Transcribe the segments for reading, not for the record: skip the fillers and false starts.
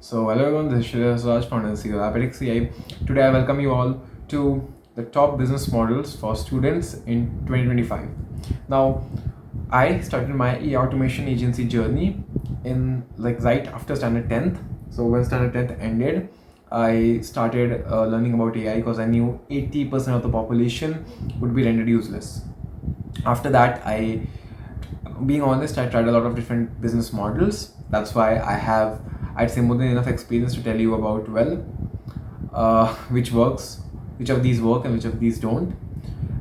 So hello everyone, this is Shreyas from CEO Appendix. Today I welcome you all to the top business models for students in 2025. Now, I started my automation agency journey in right after standard 10th. So when standard 10th ended, I started learning about AI because I knew 80% of the population would be rendered useless. After that, being honest, I tried a lot of different business models. That's why I'd say more than enough experience to tell you about which works, which of these work and which of these don't.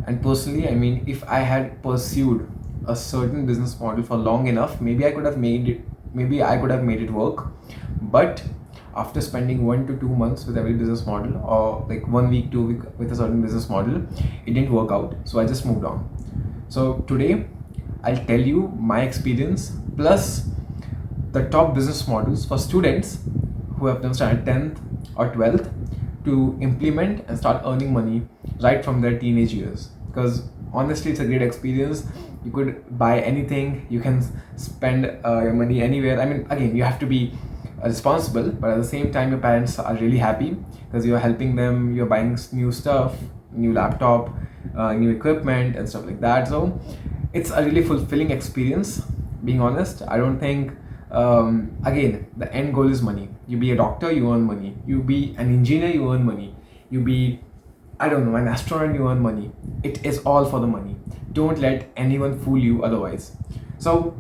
And personally, I mean, if I had pursued a certain business model for long enough, maybe I could have made it work. But after spending 1 to 2 months with every business model, or like 1 week, 2 week with a certain business model, it didn't work out. So I just moved on. So today, I'll tell you my experience plus the top business models for students who have done standard 10th or 12th to implement and start earning money right from their teenage years. Because honestly, it's a great experience. You could buy anything, you can spend your money anywhere. I mean, again, you have to be responsible, but at the same time, your parents are really happy because you're helping them, you're buying new stuff, new laptop, new equipment, and stuff like that. So it's a really fulfilling experience. Being honest, I don't think again, the end goal is money. You be a doctor, you earn money. You be an engineer, you earn money. You be, I don't know, an astronaut, you earn money. It is all for the money. Don't let anyone fool you otherwise. So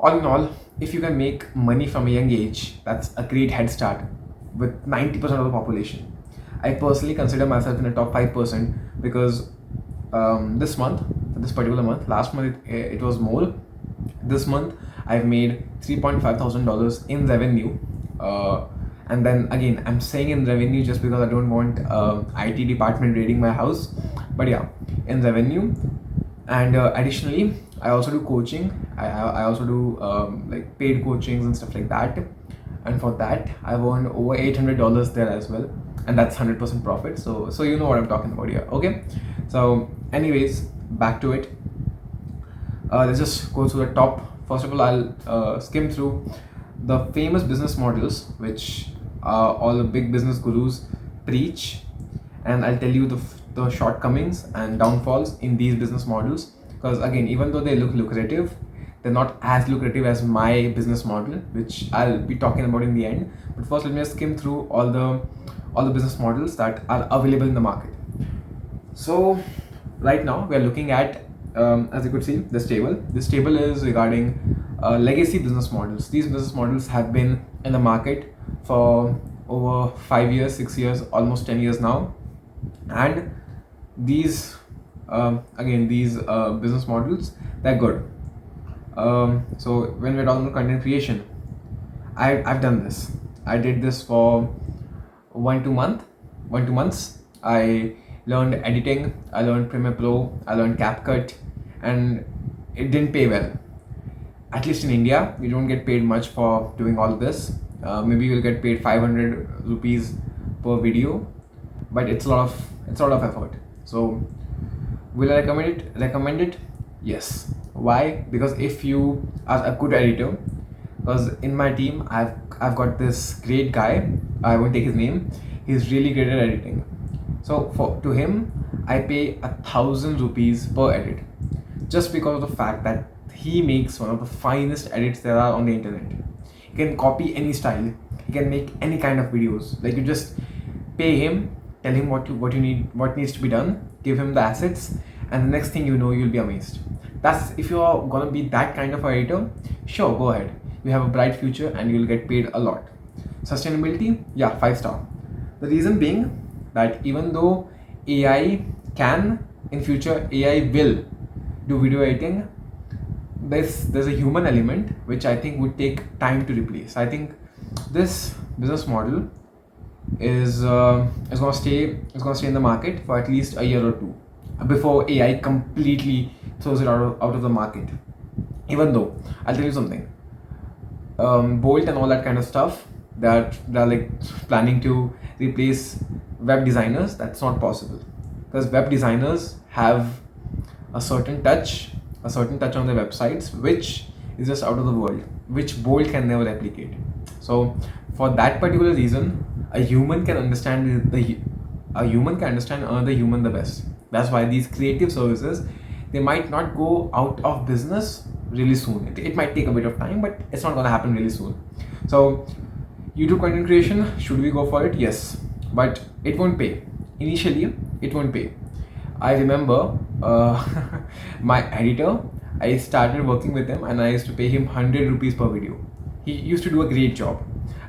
all in all, if you can make money from a young age, that's a great head start with 90% of the population. I personally consider myself in the top 5% because this particular month, last month it was more. This month I've made $3,500 in revenue, and then again I'm saying in revenue just because I don't want IT department raiding my house, but yeah, in revenue. And additionally, I also do coaching. I also do like paid coachings and stuff like that, and for that I've earned over $800 there as well, and that's 100% profit. So you know what I'm talking about here. Okay, so anyways, back to it. Let's just go through the top. First of all, I'll skim through the famous business models which all the big business gurus preach, and I'll tell you the shortcomings and downfalls in these business models. Because again, even though they look lucrative, they're not as lucrative as my business model, which I'll be talking about in the end. But first, let me just skim through all the business models that are available in the market. So right now we are looking at, as you could see, this table. This table is regarding legacy business models. These business models have been in the market for over 5 years, 6 years, almost 10 years now. And these, these business models, they're good. So when we're talking about content creation, I've done this. I did this for 1-2 months. I learned editing, I learned Premiere Pro, I learned CapCut, and it didn't pay well. At least in India, we don't get paid much for doing all this. Maybe you'll get paid 500 rupees per video, but it's a lot of effort. So will I recommend it? Yes. Why? Because if you are a good editor, because in my team I've got this great guy, I won't take his name, he's really great at editing. So to him, I pay 1,000 rupees per edit, just because of the fact that he makes one of the finest edits there are on the internet. He can copy any style, he can make any kind of videos. Like, you just pay him, tell him what you need, what needs to be done, give him the assets, and the next thing you know, you'll be amazed. That's, if you're gonna be that kind of editor, sure, go ahead. You have a bright future and you'll get paid a lot. Sustainability, yeah, 5-star. The reason being that even though AI can, in future AI will do video editing, there's a human element which I think would take time to replace. I think this business model is gonna stay in the market for at least a year or two before AI completely throws it out of the market. Even though, I'll tell you something, Bolt and all that kind of stuff, that they're like planning to replace web designers. That's not possible, because web designers have a certain touch on their websites which is just out of the world, which Bolt can never replicate. So for that particular reason, a human can understand a human can understand another human the best. That's why these creative services, they might not go out of business really soon. It might take a bit of time, but it's not going to happen really soon. So YouTube content creation, should we go for it? Yes, but it won't pay. Initially, it won't pay. I remember my editor, I started working with him and I used to pay him 100 rupees per video. He used to do a great job.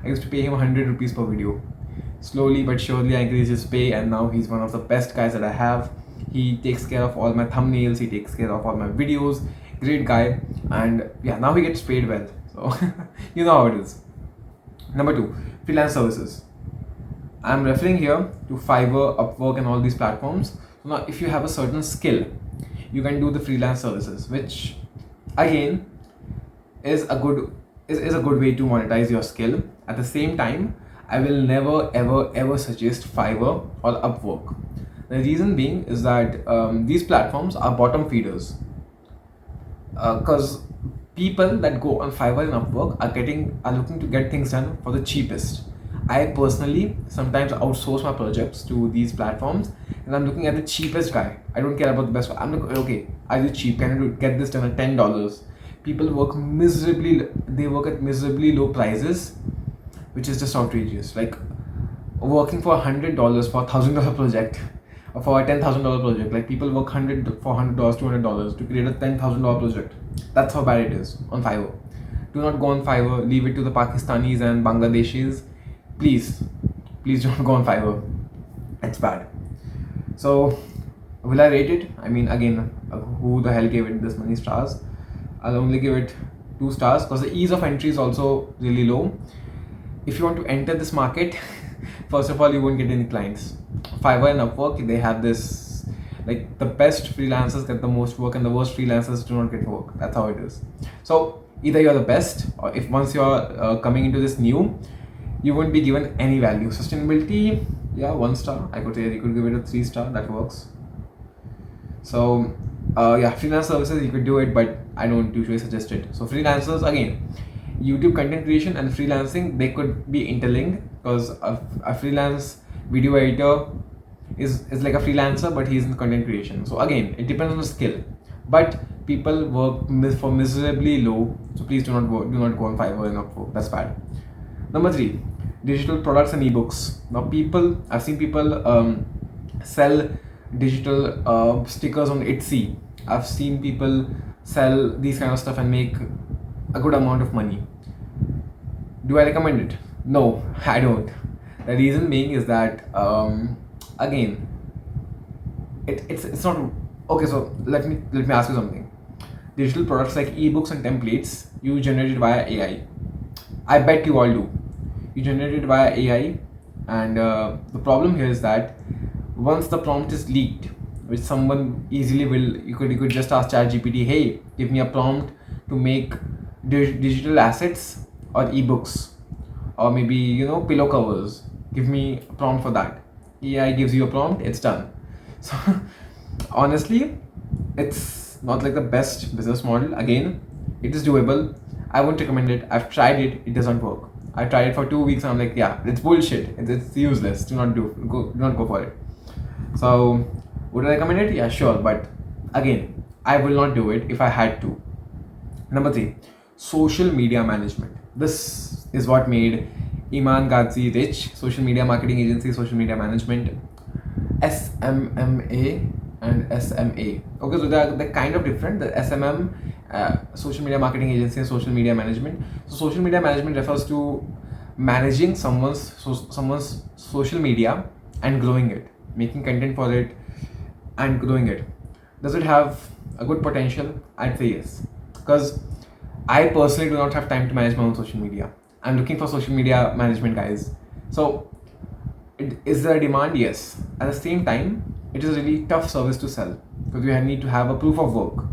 I used to pay him 100 rupees per video. Slowly but surely I increased his pay, and now he's one of the best guys that I have. He takes care of all my thumbnails, he takes care of all my videos. Great guy, and yeah, now he gets paid well. So you know how it is. Number 2, freelance services. I'm referring here to Fiverr, Upwork, and all these platforms. So now, if you have a certain skill, you can do the freelance services, which again is a good way to monetize your skill. At the same time, I will never ever suggest Fiverr or Upwork. The reason being is that these platforms are bottom feeders. Because people that go on Fiverr and Upwork are looking to get things done for the cheapest. I personally sometimes outsource my projects to these platforms, and I'm looking at the cheapest guy. I don't care about the best. I'm like, okay, are you cheap? Can you get this done at $10? People work miserably. They work at miserably low prices, which is just outrageous. Like working for $100 for $1,000 project, or for a $10,000 project. Like people work $100 for $100, $200 to create a $10,000 project. That's how bad it is on Fiverr. Do not go on Fiverr. Leave it to the Pakistanis and Bangladeshis. Please don't go on Fiverr. It's bad. So will I rate it? I mean, again, who the hell gave it this many stars? I'll only give it 2 stars because the ease of entry is also really low. If you want to enter this market, first of all, you won't get any clients. Fiverr and Upwork, they have this, like, the best freelancers get the most work and the worst freelancers do not get work. That's how it is. So either you're the best, or if once you're coming into this new, you won't be given any value. Sustainability, yeah, 1 star. I could say you could give it a 3 star. That works. So yeah, freelance services, you could do it, but I don't usually suggest it. So freelancers, again, YouTube content creation and freelancing, they could be interlinked, because a freelance video editor is like a freelancer, but he's in content creation. So again, it depends on the skill, but people work for miserably low. So please do not go on Fiverr and Upwork. That's bad. Number 3, digital products and ebooks. Now I've seen people sell digital stickers on Etsy. I've seen people sell these kind of stuff and make a good amount of money. Do I recommend it? No, I don't. The reason being is that again, it's not okay. So let me ask you something. Digital products like ebooks and templates, you generate it via AI. I bet you all do. You generate it via AI, and the problem here is that once the prompt is leaked, which someone easily will, you could just ask ChatGPT, hey, give me a prompt to make digital assets or ebooks, or maybe pillow covers. Give me a prompt for that. AI gives you a prompt, it's done. So honestly, it's not like the best business model. Again, it is doable. I won't recommend it. I've tried it. It doesn't work. I tried it for 2 weeks and I'm like, yeah, it's bullshit. It's useless. Do not go for it. So would I recommend it? Yeah, sure. But again, I will not do it if I had to. Number 3, social media management. This is what made Iman Ghazi rich. Social media marketing agency, social media management, SMMA and SMA. Okay, so they're kind of different. The SMM, social media marketing agency, and social media management. So social media management refers to managing someone's social media and growing it, making content for it and growing it. Does it have a good potential? I'd say yes, because I personally do not have time to manage my own social media. I'm looking for social media management guys. So is there a demand? Yes. At the same time, it is a really tough service to sell, because you need to have a proof of work.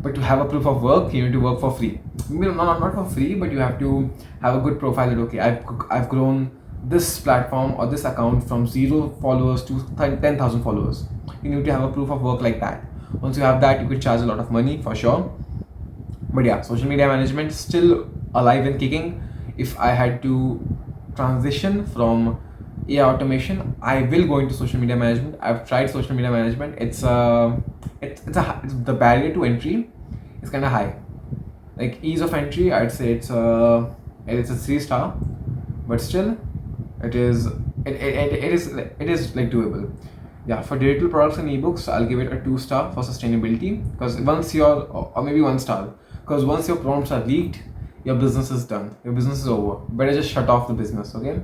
But to have a proof of work, you need to work for free. Not for free, but you have to have a good profile that, okay, I've grown this platform or this account from 0 followers to 10,000 followers. You need to have a proof of work like that. Once you have that, you could charge a lot of money for sure. But yeah, social media management still alive and kicking. if I had to transition from AI automation, I will go into social media management. I've tried social media management. It's the barrier to entry is kind of high. Like ease of entry, I'd say it's a 3 star, but still, it is like doable. Yeah, for digital products and ebooks, I'll give it a 2 star for sustainability, because once you're, or maybe 1 star, because once your prompts are leaked, your business is done. Your business is over. Better just shut off the business, okay?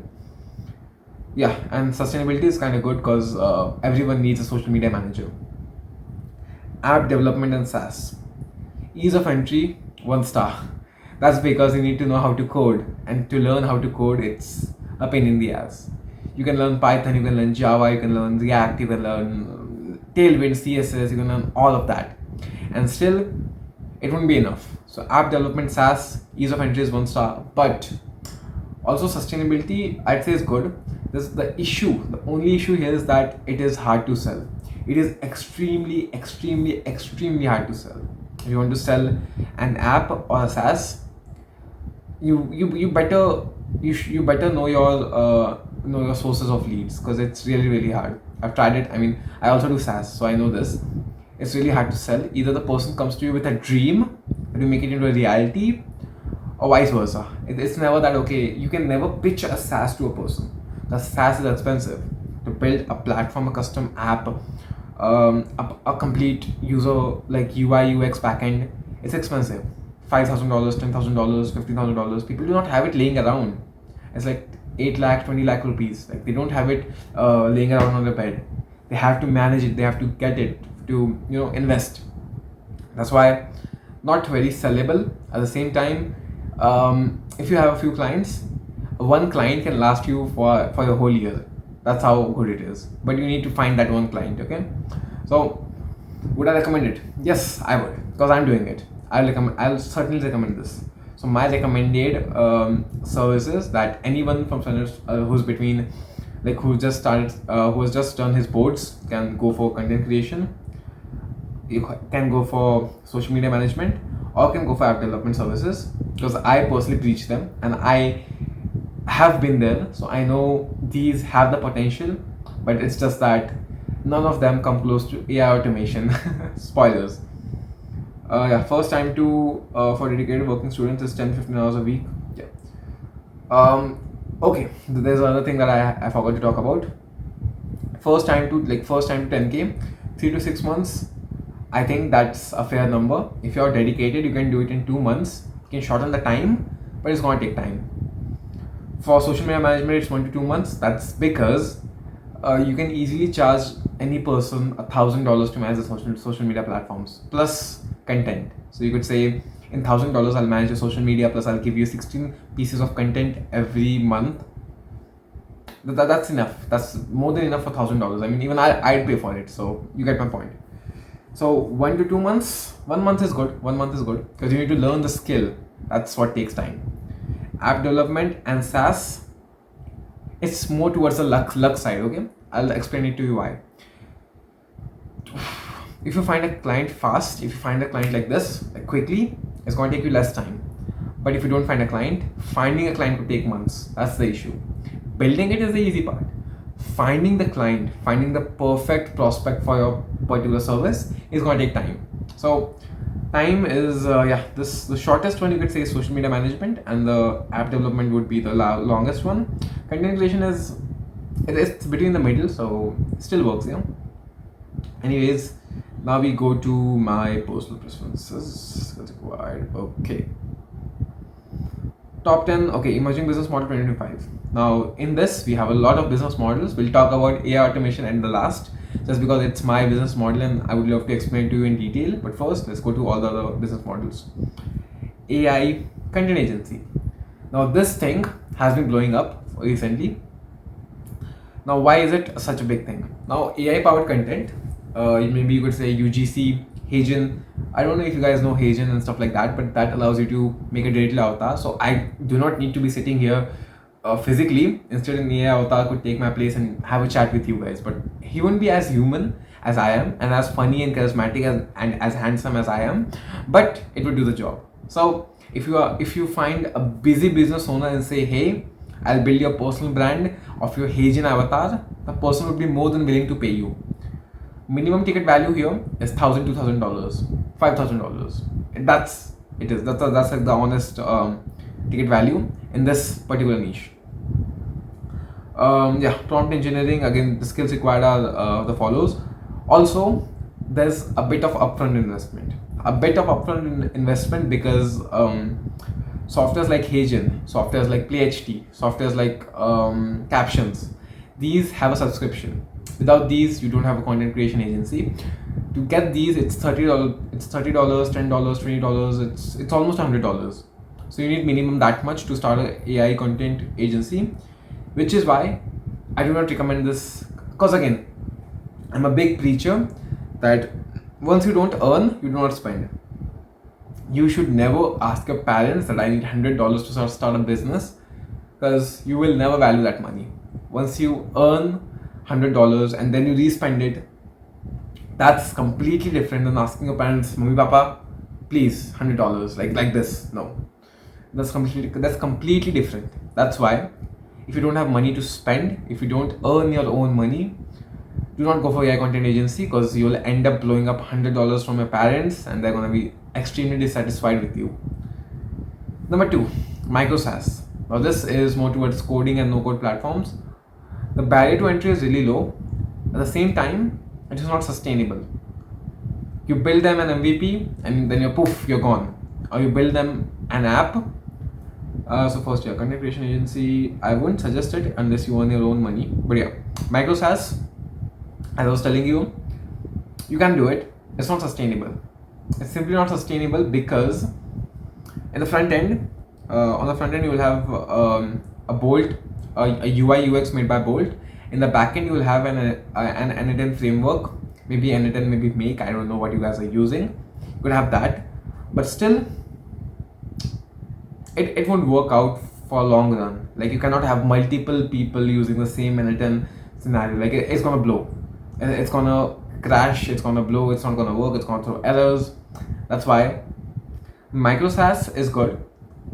Yeah, and sustainability is kind of good because everyone needs a social media manager. App development and SaaS. Ease of entry, 1 star. That's because you need to know how to code, and to learn how to code, it's a pain in the ass. You can learn Python, you can learn Java, you can learn React, you can learn Tailwind, CSS, you can learn all of that, and still it won't be enough. So app development, SaaS, ease of entry is 1 star, but also sustainability, I'd say, is good. The only issue here is that it is hard to sell. It is extremely, extremely, extremely hard to sell. If you want to sell an app or a SaaS, you better know your sources of leads, because it's really, really hard. I've tried it. I mean, I also do SaaS, so I know this. It's really hard to sell. Either the person comes to you with a dream and you make it into a reality, or vice versa. It's never that. Okay, you can never pitch a SaaS to a person. The SaaS is expensive. To build a platform, a custom app, a complete user like UI UX backend, it's expensive. $5,000, $10,000, $15,000. People do not have it laying around. It's like 8 lakh, 20 lakh rupees. Like, they don't have it laying around on their bed. They have to manage it. They have to get it to invest. That's why not very sellable. At the same time, if you have a few clients, one client can last you for your whole year. That's how good it is. But you need to find that one client, okay? So, would I recommend it? Yes, I would, because I'm doing it. I'll certainly recommend this. So my recommended services that anyone from who's between, like, who has just done his boards, can go for content creation. You can go for social media management, or can go for app development services, because I personally preach them and I have been there, so I know these have the potential, but it's just that none of them come close to AI automation. Spoilers. Yeah, first time to for dedicated working students is 10-15 hours a week. Yeah. Okay, there's another thing that I forgot to talk about. First time to 10K, 3 to 6 months. I think that's a fair number. If you're dedicated, you can do it in 2 months. You can shorten the time, but it's gonna take time. For social media management, it's 1 to 2 months. That's because you can easily charge any person $1,000 to manage the social media platforms plus content. So you could say, in $1,000 I'll manage your social media, plus I'll give you 16 pieces of content every month. That's enough. That's more than enough for $1,000. I mean, even I'd pay for it. So you get my point. So 1 to 2 months. 1 month is good. 1 month is good because you need to learn the skill. That's what takes time. App development and SaaS, it's more towards the luck side. Okay, I'll explain it to you why. If you find a client fast, if you find a client like this, like quickly, it's going to take you less time. But if you don't find a client, finding a client could take months. That's the issue. Building it is the easy part. Finding the client, finding the perfect prospect for your particular service is going to take time. So time is the shortest one you could say is social media management, and the app development would be the longest one. Content creation it's between the middle, so it still works. Anyways, now we go to my personal preferences. Required. Okay. Top 10. Okay, emerging business model 2025. Now in this we have a lot of business models. We'll talk about AI automation at the last, just because it's my business model and I would love to explain to you in detail. But first, let's go to all the other business models. AI content agency. Now this thing has been blowing up recently. Now why is it such a big thing? Now AI powered content, maybe you could say UGC, Hagen. I don't know if you guys know Hagen and stuff like that, but that allows you to make a digital avatar. So I do not need to be sitting here physically. Instead, an AI avatar could take my place and have a chat with you guys. But he wouldn't be as human as I am, and as funny and charismatic and as handsome as I am, but it would do the job. So If you find a busy business owner and say, hey, I'll build your personal brand of your Heijian avatar, the person would be more than willing to pay you. Minimum ticket value here is $1,000, $2,000, $5,000. That's like the honest ticket value in this particular niche. Prompt engineering, again, the skills required are the follows. Also, there's a bit of upfront investment. Because softwares like Heijian, softwares like PlayHT, softwares like Captions, these have a subscription. Without these, you don't have a content creation agency. To get these, it's $30, $10, $20. It's almost $100. So you need minimum that much to start an AI content agency, which is why I do not recommend this. Because again, I'm a big preacher that once you don't earn, you do not spend. You should never ask your parents that I need $100 to start a business, because you will never value that money. Once you earn $100 and then you re-spend it, that's completely different than asking your parents, Mummy, Papa, please, $100, like this. No, that's completely different. That's why if you don't have money to spend, if you don't earn your own money, do not go for AI content agency, because you will end up blowing up $100 from your parents and they're going to be extremely dissatisfied with you. Number 2, micro SaaS. Now this is more towards coding and no-code platforms. The barrier to entry is really low. At the same time, it is not sustainable. You build them an MVP and then you're gone. Or you build them an app. So first, content creation agency, I wouldn't suggest it unless you earn your own money. But yeah, micro SaaS, as I was telling you, you can do it. It's not sustainable. It's simply not sustainable because in the front end, on the front end you will have a Bolt, a UI UX made by Bolt. In the back end you will have an N10 framework, maybe N10, maybe Make. I don't know what you guys are using. You could have that, but still, it won't work out for a long run. Like, you cannot have multiple people using the same N10 scenario. Like, it's gonna blow, it's gonna crash, it's gonna blow, it's not gonna work, it's gonna throw errors. That's why micro SaaS is good,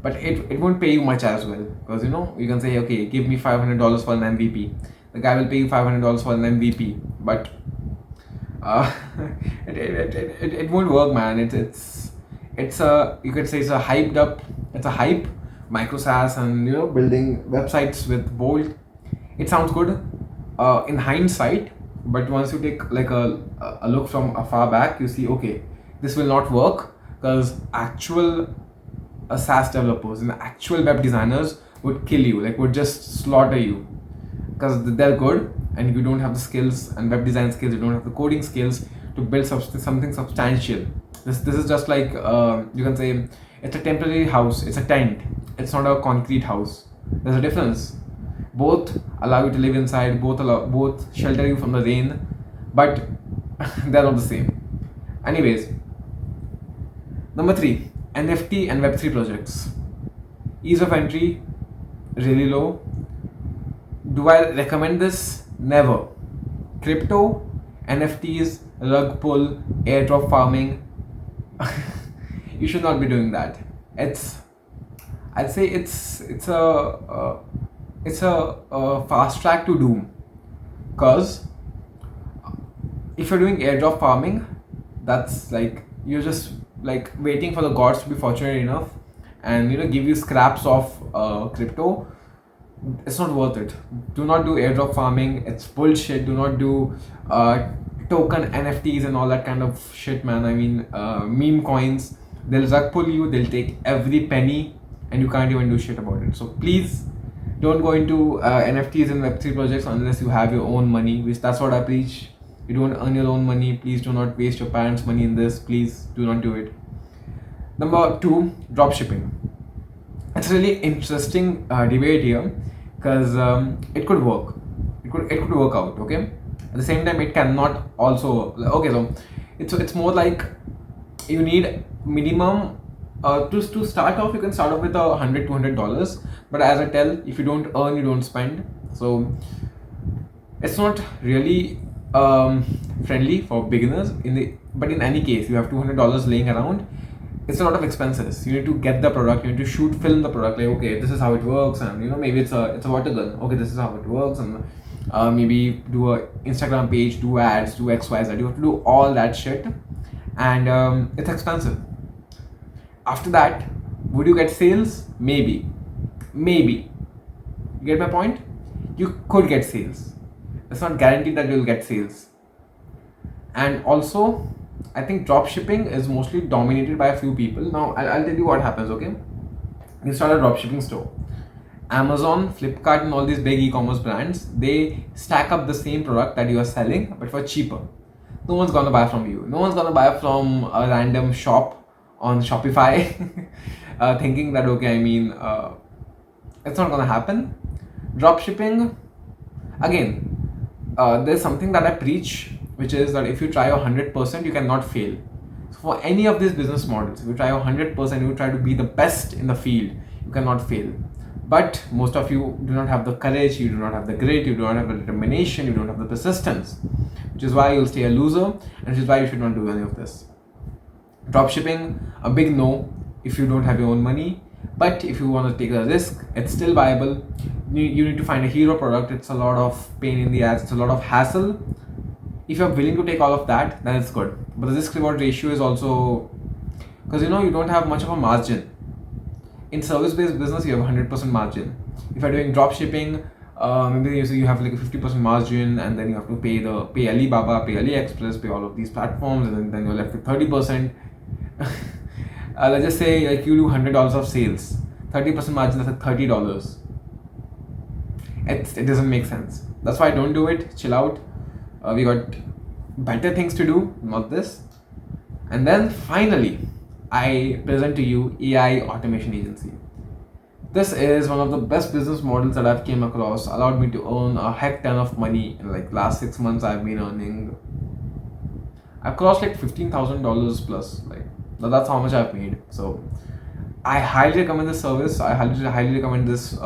but it won't pay you much as well, because you can say, okay, give me $500 for an MVP. The guy will pay you $500 for an MVP, but it won't work, man. It's a, you could say, it's a hype micro SaaS, and building websites with Bolt. It sounds good in hindsight, but once you take like a look from afar back, you see, okay, this will not work, because actual SaaS developers and actual web designers would kill you, like would just slaughter you, because they're good and you don't have the skills and web design skills, you don't have the coding skills to build something substantial. This is just like, you can say, it's a temporary house, it's a tent, it's not a concrete house. There's a difference. Both allow you to live inside, both shelter you from the rain, but they're not the same. Anyways, number 3, NFT and Web3 projects. Ease of entry, really low. Do I recommend this? Never. Crypto, NFTs, rug pull, airdrop farming. You should not be doing that. I'd say it's a fast track to doom, because if you're doing airdrop farming, that's like you're just like waiting for the gods to be fortunate enough and give you scraps of crypto. It's not worth it. Do not do airdrop farming. It's bullshit. Do not do token NFTs and all that kind of shit, man. I mean, meme coins. They'll rug pull you. They'll take every penny, and you can't even do shit about it. So please don't go into NFTs and Web3 projects unless you have your own money. Which that's what I preach. You don't earn your own money. Please do not waste your parents' money in this. Please do not do it. Number 2, dropshipping. It's a really interesting debate here, because it could work. It could work out. Okay. At the same time, it cannot also. Okay, so it's more like you need minimum to start off. You can start off with $100, $200, but as I tell, if you don't earn, you don't spend. So it's not really friendly for beginners. But in any case, you have $200 laying around. it's a lot of expenses. You need to get the product, you need to film the product, like, okay, this is how it works, and maybe it's a water gun. Okay, this is how it works, and maybe do a Instagram page, do ads, do XYZ. You have to do all that shit, and it's expensive. After that, would you get sales? Maybe. You get my point? You could get sales. It's not guaranteed that you'll get sales. And also, I think dropshipping is mostly dominated by a few people. Now, I'll tell you what happens, okay? You start a dropshipping store. Amazon, Flipkart, and all these big e-commerce brands, they stack up the same product that you are selling, but for cheaper. No one's gonna buy from you. No one's gonna buy from a random shop on Shopify, thinking that, okay, it's not gonna happen. Dropshipping, again, there's something that I preach, which is that if you try 100%, you cannot fail. So for any of these business models, if you try 100%, you try to be the best in the field, you cannot fail. But most of you do not have the courage, you do not have the grit, you do not have the determination, you don't have the persistence, which is why you'll stay a loser, and which is why you should not do any of this. Dropshipping, a big no if you don't have your own money. But if you want to take a risk, it's still viable. You need to find a hero product. It's a lot of pain in the ass, it's a lot of hassle. If you're willing to take all of that, then it's good. But the risk reward ratio is also, because you don't have much of a margin. In service-based business, you have 100% margin. If you're doing dropshipping, maybe you have like a 50% margin, and then you have to pay Alibaba, pay AliExpress, pay all of these platforms, and then you're left with 30%. Let's just say like you do $100 of sales, 30% margin, that's like $30. It doesn't make sense. That's why don't do it. Chill out. We got better things to do, not this. And then finally, I present to you AI Automation Agency. This is one of the best business models that I've came across. Allowed me to earn a heck ton of money in like last 6 months. I've crossed like $15,000 plus. Like that's how much I've made. So I highly recommend this service. I highly recommend this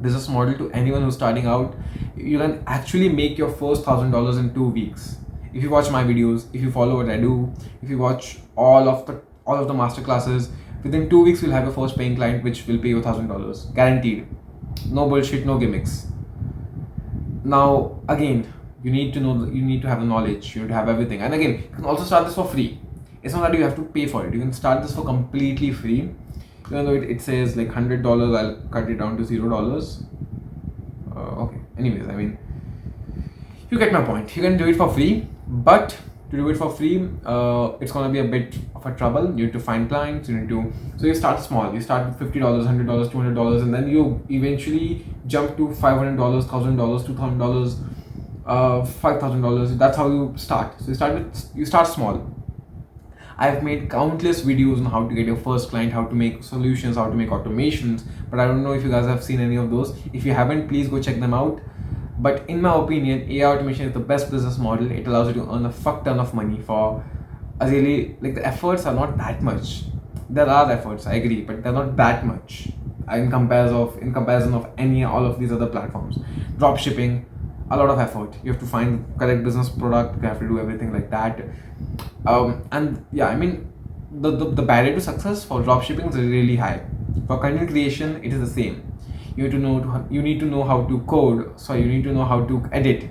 business model to anyone who's starting out. You can actually make your first $1,000 in 2 weeks. If you watch my videos, if you follow what I do, if you watch all of the master classes, within 2 weeks you'll have your first paying client, which will pay you $1,000, guaranteed. No bullshit, no gimmicks. Now again, you need to have the knowledge, you need to have everything. And again, you can also start this for free. It's not that you have to pay for it. You can start this for completely free. Even though it says like $100, I'll cut it down to $0. Okay. Anyways, you get my point. You can do it for free, but to do it for free, it's gonna be a bit of a trouble. You need to find clients. So you start small. You start with $50, $100, $200, and then you eventually jump to $500, $1,000, $2,000, $5,000. That's how you start. So you start small. I've made countless videos on how to get your first client, how to make solutions, how to make automations, but I don't know if you guys have seen any of those. If you haven't, please go check them out. But in my opinion, AI automation is the best business model. It allows you to earn a fuck ton of money for a really, like, the efforts are not that much. There are efforts, I agree, but they're not that much in comparison of all of these other platforms. Dropshipping, a lot of effort. You have to find correct business product. You have to do everything like that. And yeah, the barrier to success for dropshipping is really high. For content creation, it is the same. You need to know how to code. So you need to know how to edit.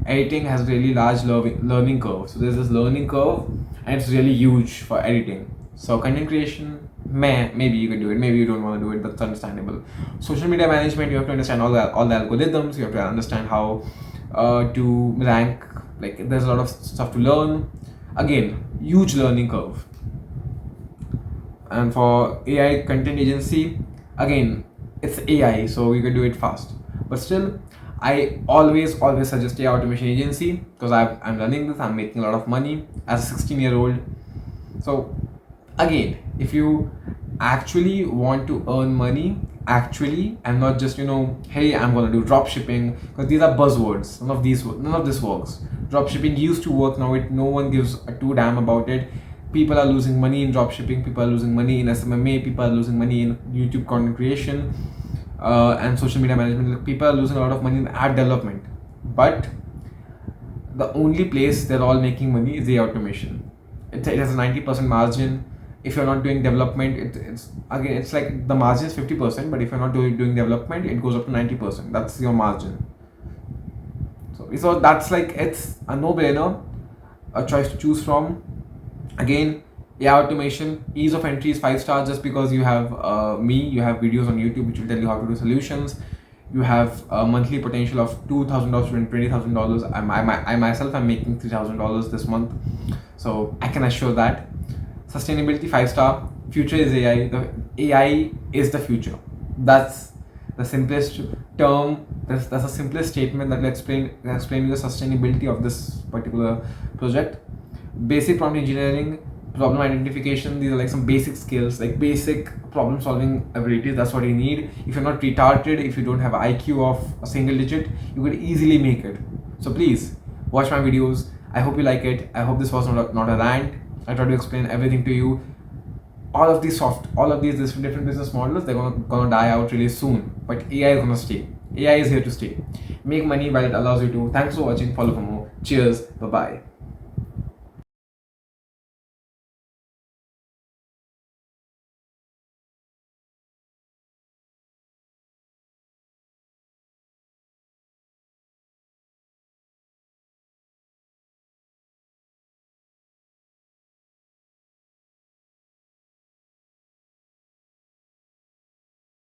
Editing has really large learning curve. So there's this learning curve, and it's really huge for editing. So content creation, maybe you can do it. Maybe you don't want to do it. That's understandable. Social media management, you have to understand all the algorithms. You have to understand how to rank. Like, there's a lot of stuff to learn. Again, huge learning curve. And for AI content agency, again, it's AI, so you can do it fast. But still, I always suggest AI automation agency because I'm running this. I'm making a lot of money as a 16-year-old. So again, if you actually want to earn money, and not just hey, I'm gonna do drop shipping, because these are buzzwords. None of this works. Drop shipping used to work. Now no one gives a two damn about it. People are losing money in drop shipping. People are losing money in SMMA. People are losing money in YouTube content creation and social media management. People are losing a lot of money in app development. But the only place they're all making money is the automation. It has a 90% margin. if you're not doing development, it's again, it's like the margin is 50%, but if you're not doing development, it goes up to 90%. That's your margin. So that's like, it's a no-brainer, a choice to choose from. Again, AI automation, ease of entry is 5 stars, just because you have you have videos on YouTube which will tell you how to do solutions. You have a monthly potential of $2,000 to $20,000. I myself am making $3,000 this month, so I can assure that. Sustainability 5 star. Future is AI. The AI is the future. That's the simplest term. That's the simplest statement that will explain you the sustainability of this particular project. Basic prompt engineering, problem identification, these are like some basic skills, like basic problem solving abilities. That's what you need. If you're not retarded, if you don't have IQ of a single digit, you could easily make it. So please watch my videos. I hope you like it. I hope this was not a rant. I try to explain everything to you. All of these different business models, they're gonna die out really soon, but AI is gonna stay. AI is here to stay. Make money while it allows you to. Thanks for watching. Follow for more. Cheers. Bye bye.